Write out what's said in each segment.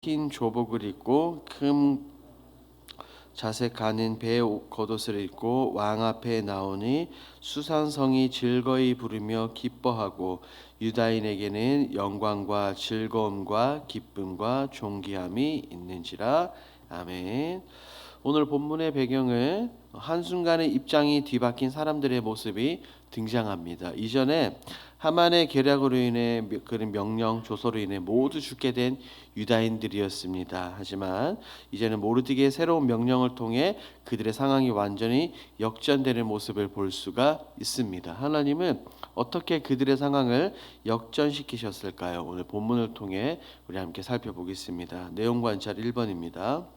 흰 조복을 입고 금 자색 가는 배 겉옷을 입고 왕 앞에 나오니 수산성이 즐거이 부르며 기뻐하고 유다인에게는 영광과 즐거움과 기쁨과 존귀함이 있는지라. 아멘. 오늘 본문의 배경은 한순간에 입장이 뒤바뀐 사람들의 모습이 등장합니다. 이전에 하만의 계략으로 인해 그런 명령 조서로 인해 모두 죽게 된 유다인들이었습니다. 하지만 이제는 모르드게의 새로운 명령을 통해 그들의 상황이 완전히 역전되는 모습을 볼 수가 있습니다. 하나님은 어떻게 그들의 상황을 역전시키셨을까요? 오늘 본문을 통해 우리 함께 살펴보겠습니다. 내용 관찰 1번입니다.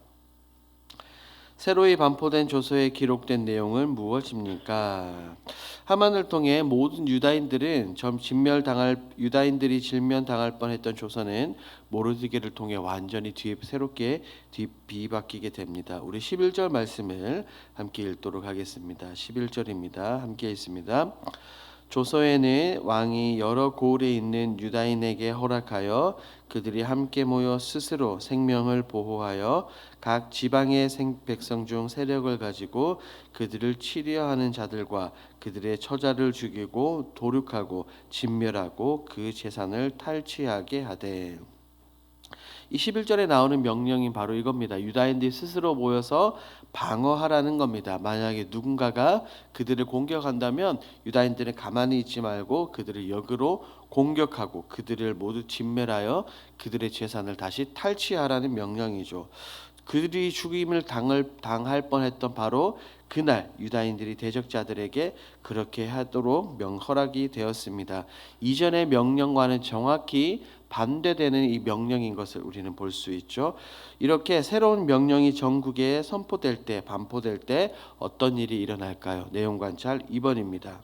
새로이 반포된 조서에 기록된 내용은 무엇입니까? 하만을 통해 모든 유다인들이 질면당할 뻔했던 조선은 모르드게를 통해 완전히 새롭게 뒤바뀌게 됩니다. 우리 11절 말씀을 함께 읽도록 하겠습니다. 11절입니다. 함께 읽습니다. 조서에는 왕이 여러 고을에 있는 유다인에게 허락하여 그들이 함께 모여 스스로 생명을 보호하여 각 지방의 백성 중 세력을 가지고 그들을 치려하는 자들과 그들의 처자를 죽이고 도륙하고 진멸하고 그 재산을 탈취하게 하되. 이 11절에 나오는 명령이 바로 이겁니다. 유다인들이 스스로 모여서 방어하라는 겁니다. 만약에 누군가가 그들을 공격한다면 유다인들은 가만히 있지 말고 그들을 역으로 공격하고 그들을 모두 진멸하여 그들의 재산을 다시 탈취하라는 명령이죠. 그들이 죽임을 당할 뻔했던 바로 그날 유다인들이 대적자들에게 그렇게 하도록 허락이 되었습니다. 이전의 명령과는 정확히 반대되는 이 명령인 것을 우리는 볼 수 있죠. 이렇게 새로운 명령이 전국에 반포될 때 어떤 일이 일어날까요? 내용 관찰 2번입니다.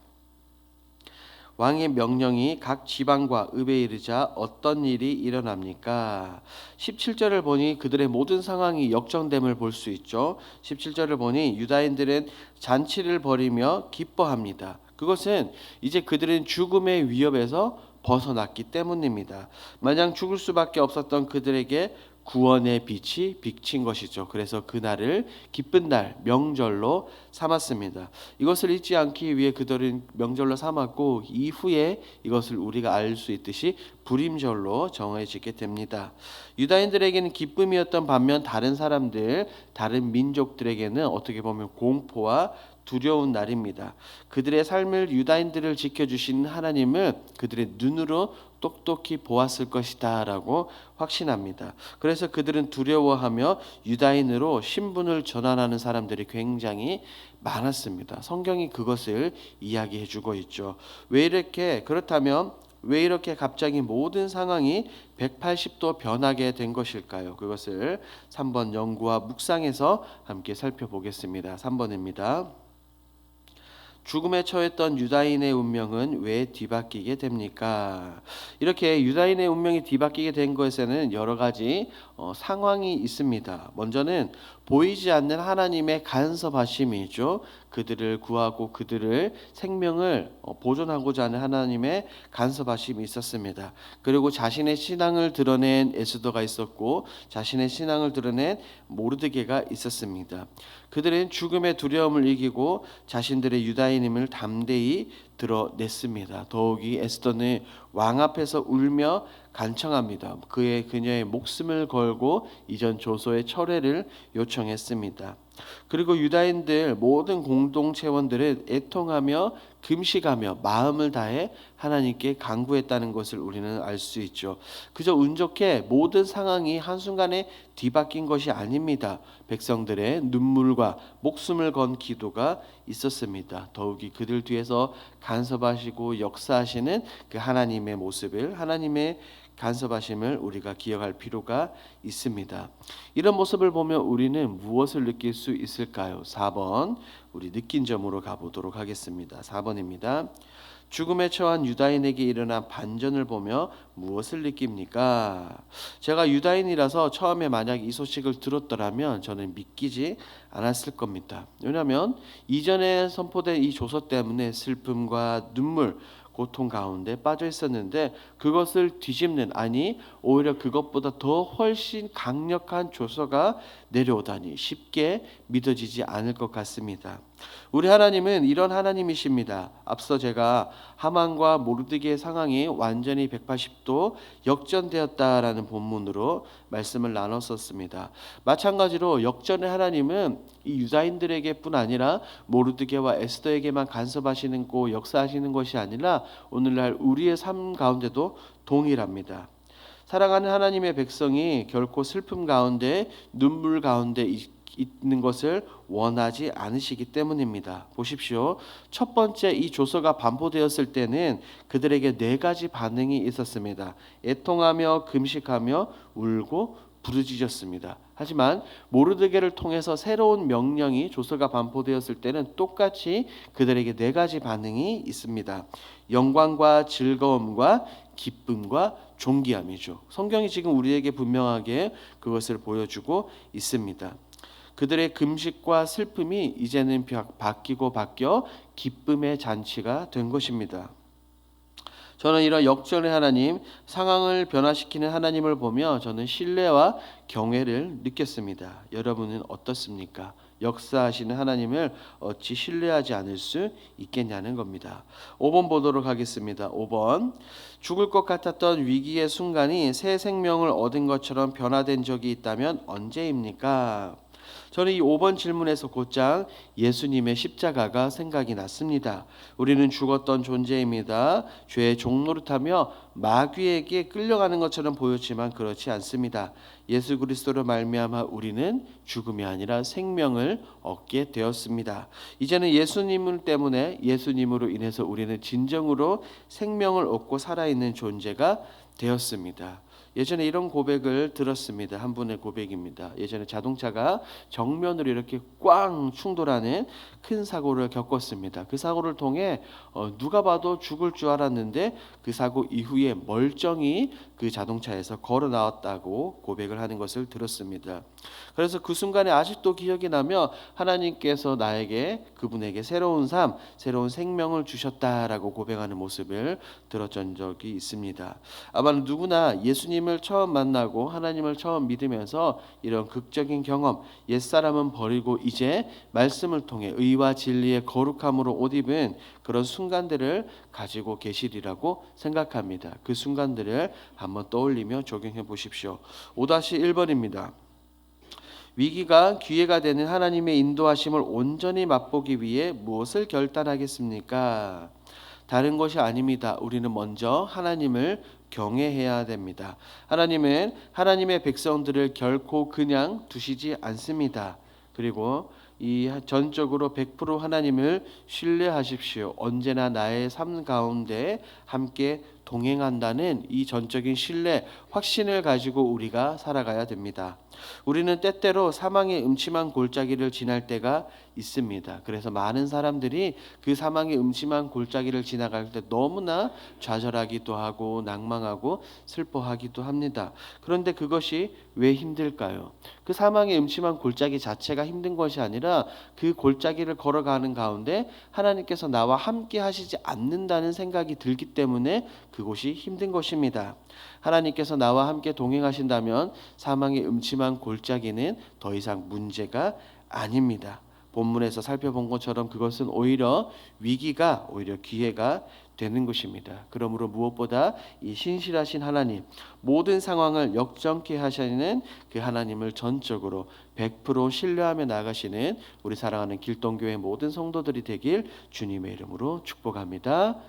왕의 명령이 각 지방과 읍에 이르자 어떤 일이 일어납니까? 17절을 보니 그들의 모든 상황이 역전됨을 볼 수 있죠. 17절을 보니 유다인들은 잔치를 벌이며 기뻐합니다. 그것은 이제 그들은 죽음의 위협에서 벗어났기 때문입니다. 마냥 죽을 수밖에 없었던 그들에게 구원의 빛이 비친 것이죠. 그래서 그날을 기쁜 날, 명절로 삼았습니다. 이것을 잊지 않기 위해 그들은 명절로 삼았고 이후에 이것을 우리가 알 수 있듯이 불임절로 정해지게 됩니다. 유다인들에게는 기쁨이었던 반면 다른 민족들에게는 어떻게 보면 공포와 두려운 날입니다. 그들의 삶을 유다인들을 지켜주신 하나님을 그들의 눈으로 똑똑히 보았을 것이다 라고 확신합니다. 그래서 그들은 두려워하며 유다인으로 신분을 전환하는 사람들이 굉장히 많았습니다. 성경이 그것을 이야기해주고 있죠. 그렇다면 왜 이렇게 갑자기 모든 상황이 180도 변하게 된 것일까요? 그것을 3번 연구와 묵상에서 함께 살펴보겠습니다. 3번입니다. 죽음에 처했던 유다인의 운명은 왜 뒤바뀌게 됩니까? 이렇게 유다인의 운명이 뒤바뀌게 된 것에는 여러 가지 상황이 있습니다. 먼저는 보이지 않는 하나님의 간섭하심이죠. 그들을 구하고 그들을 생명을 보존하고자 하는 하나님의 간섭하심이 있었습니다. 그리고 자신의 신앙을 드러낸 에스더가 있었고 자신의 신앙을 드러낸 모르드게가 있었습니다. 그들은 죽음의 두려움을 이기고 자신들의 유다인임을 담대히 드러냈습니다. 더욱이 에스더는 왕 앞에서 울며 간청합니다. 그녀의 목숨을 걸고 이전 조서의 철회를 요청했습니다. 그리고 유다인들 모든 공동체원들은 애통하며 금식하며 마음을 다해 하나님께 간구했다는 것을 우리는 알 수 있죠. 그저 운 좋게 모든 상황이 한순간에 뒤바뀐 것이 아닙니다. 백성들의 눈물과 목숨을 건 기도가 있었습니다. 더욱이 그들 뒤에서 간섭하시고 역사하시는 그 하나님의 모습을, 하나님의 간섭하심을 우리가 기억할 필요가 있습니다. 이런 모습을 보면 우리는 무엇을 느낄 수 있을까요? 4번 우리 느낀 점으로 가보도록 하겠습니다. 4번입니다. 죽음에 처한 유다인에게 일어난 반전을 보며 무엇을 느낍니까? 제가 유다인이라서 처음에 만약 이 소식을 들었더라면 저는 믿기지 않았을 겁니다. 왜냐하면 이전에 선포된 이 조서 때문에 슬픔과 눈물, 고통 가운데 빠져 있었는데 그것을 뒤집는, 아니 오히려 그것보다 더 훨씬 강력한 조서가 내려오다니 쉽게 믿어지지 않을 것 같습니다. 우리 하나님은 이런 하나님이십니다. 앞서 제가 하만과 모르드게의 상황이 완전히 180도 역전되었다라는 본문으로 말씀을 나눴었습니다. 마찬가지로 역전의 하나님은 이 유다인들에게뿐 아니라 모르드게와 에스더에게만 간섭하시고 역사하시는 것이 아니라 오늘날 우리의 삶 가운데도 동일합니다. 사랑하는 하나님의 백성이 결코 슬픔 가운데 눈물 가운데 있는 것을 원하지 않으시기 때문입니다. 보십시오. 첫 번째 이 조서가 반포되었을 때는 그들에게 네 가지 반응이 있었습니다. 애통하며 금식하며 울고 부르짖었습니다. 하지만 모르드게를 통해서 새로운 명령이 조서가 반포되었을 때는 똑같이 그들에게 네 가지 반응이 있습니다. 영광과 즐거움과 기쁨과 존귀함이죠. 성경이 지금 우리에게 분명하게 그것을 보여주고 있습니다. 그들의 금식과 슬픔이 이제는 바뀌어 기쁨의 잔치가 된 것입니다. 저는 이런 역전의 하나님, 상황을 변화시키는 하나님을 보며 저는 신뢰와 경외를 느꼈습니다. 여러분은 어떻습니까? 역사하시는 하나님을 어찌 신뢰하지 않을 수 있겠냐는 겁니다. 5번 보도록 하겠습니다. 5번. 죽을 것 같았던 위기의 순간이 새 생명을 얻은 것처럼 변화된 적이 있다면 언제입니까? 저는 이 5번 질문에서 곧장 예수님의 십자가가 생각이 났습니다. 우리는 죽었던 존재입니다. 죄의 종노릇하며 마귀에게 끌려가는 것처럼 보였지만 그렇지 않습니다. 예수 그리스도로 말미암아 우리는 죽음이 아니라 생명을 얻게 되었습니다. 이제는 예수님 때문에, 예수님으로 인해서 우리는 진정으로 생명을 얻고 살아있는 존재가 되었습니다. 예전에 이런 고백을 들었습니다. 한 분의 고백입니다. 예전에 자동차가 정면으로 이렇게 꽝 충돌하는 큰 사고를 겪었습니다. 그 사고를 통해 누가 봐도 죽을 줄 알았는데 그 사고 이후에 멀쩡히 그 자동차에서 걸어 나왔다고 고백을 하는 것을 들었습니다. 그래서 그 순간에 아직도 기억이 나며 하나님께서 그분에게 새로운 삶, 새로운 생명을 주셨다라고 고백하는 모습을 들었던 적이 있습니다. 아마 누구나 예수님을 처음 만나고 하나님을 처음 믿으면서 이런 극적인 경험, 옛사람은 버리고 이제 말씀을 통해 의와 진리의 거룩함으로 옷 입은 그런 순간들을 가지고 계시리라고 생각합니다. 그 순간들을 한번 떠올리며 적용해 보십시오. 5-1번입니다. 위기가 기회가 되는 하나님의 인도하심을 온전히 맛보기 위해 무엇을 결단하겠습니까? 다른 것이 아닙니다. 우리는 먼저 하나님을 경외해야 됩니다. 하나님은 하나님의 백성들을 결코 그냥 두시지 않습니다. 그리고 이 전적으로 100% 하나님을 신뢰하십시오. 언제나 나의 삶 가운데 함께 동행한다는 이 전적인 신뢰, 확신을 가지고 우리가 살아가야 됩니다. 우리는 때때로 사망의 음침한 골짜기를 지날 때가 있습니다. 그래서 많은 사람들이 그 사망의 음침한 골짜기를 지나갈 때 너무나 좌절하기도 하고 낭망하고 슬퍼하기도 합니다. 그런데 그것이 왜 힘들까요? 그 사망의 음침한 골짜기 자체가 힘든 것이 아니라 그 골짜기를 걸어가는 가운데 하나님께서 나와 함께 하시지 않는다는 생각이 들기 때문에 그곳이 힘든 것입니다. 하나님께서 나와 함께 동행하신다면 사망의 음침한 골짜기는 더 이상 문제가 아닙니다. 본문에서 살펴본 것처럼 그것은 오히려 위기가 오히려 기회가 되는 것입니다. 그러므로 무엇보다 이 신실하신 하나님, 모든 상황을 역전케 하시는 그 하나님을 전적으로 100% 신뢰하며 나가시는 우리 사랑하는 길동교회 모든 성도들이 되길 주님의 이름으로 축복합니다.